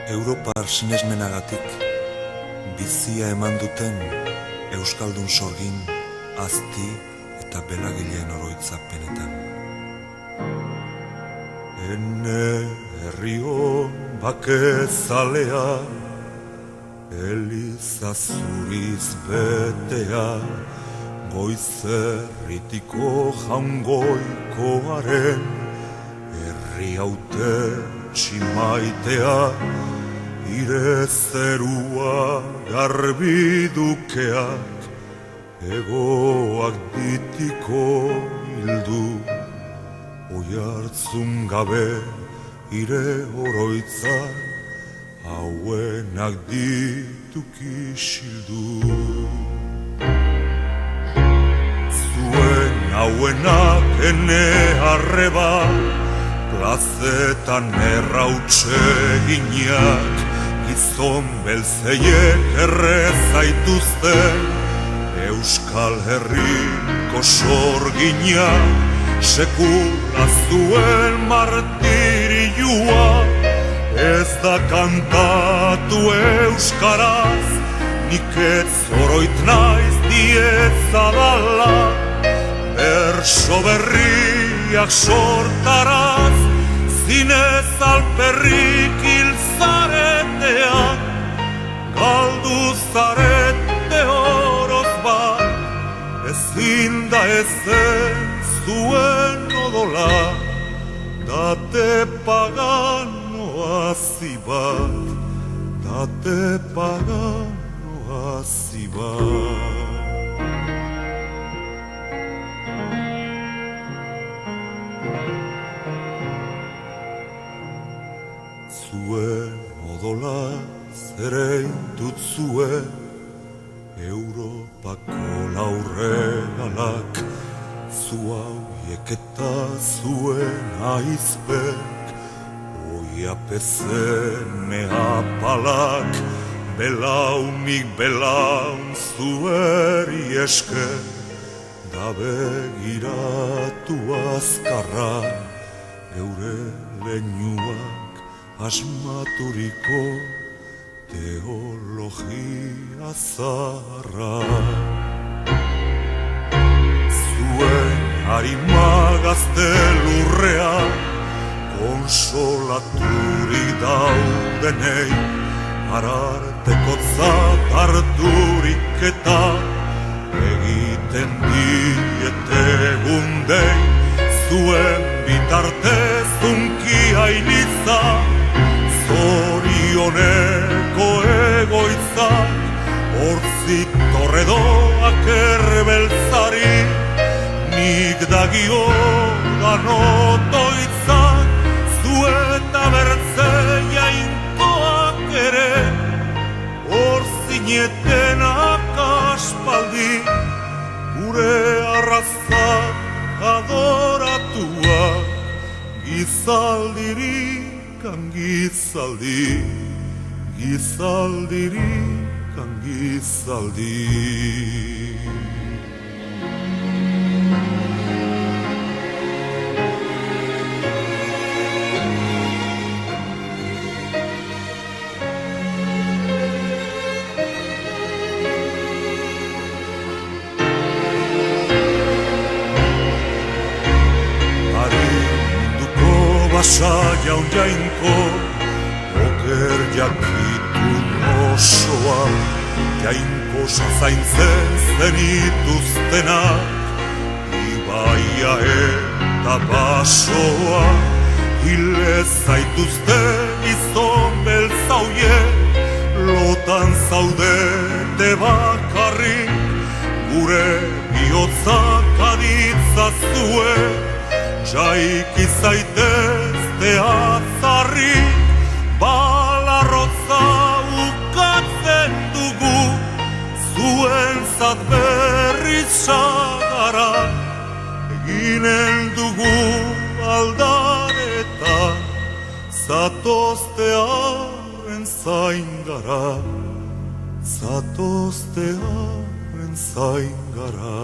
Europar sinesmenagatik bizia eman duten euskaldun sorgin, azti eta belagileen oroitzapenetan. Ene herrion bakezalea, eliza zuriz betea, goizerritiko jaungoikoaren herri haute tximaitea, ire zerua garbidukeak egoak ditiko hildu, oihartzun gabe ire oroitzak hauenak dituk isildu. Zuen hauenak ene arreba, plazetan errautxe gineak, gizon belzeiek errezaituzten, Euskal Herriko sorginak, sekula zuen martirioa, ez da kantatu euskaraz, nik ez oroit naiz diezadala, berso berriak sortaraz, zinez alperrik hilzareteak, galdu zarete oroz bat, ezin da ezen zuen odola, date pagano hazi bat, date pagano hazi bat. Zuen odola zerein dut zuen, Europako laurregalak, zu hauiek eta zuen aizpek, oiapezen meapalak, belaunik belaun zueri esker, da begiratu azkarra, geure leinuak asmaturiko teologia zaharra. Zuen harima gazte lurrean, konsolaturik daudenei, arartekotzat harturik eta egiten diete gundei, zuen bitartez unkia iniza, zorioneko egoitzak, horzit torredoak erbeltzari, nik dagio danotoitzak, zu eta bertzeia inkoak ere, horzinetenak aspaldi, gure arrazak adoratuak, gizaldirik gizaldi, gizaldirik gizaldi. Basa jaun jainko, oker jakitun osoa, jainko zaintzen zenituztenak, ibaia eta basoa, hile zaituzte izon beltzauie, lotan zaudete bakarrik, gure bihotzak aditzazue, jaiki zaitezte atzarrik, balarrotza ukatzen dugu, zuentzat berriz sagara, eginen dugu aldareta, zatozte haren zain gara, zatozte haren zain gara.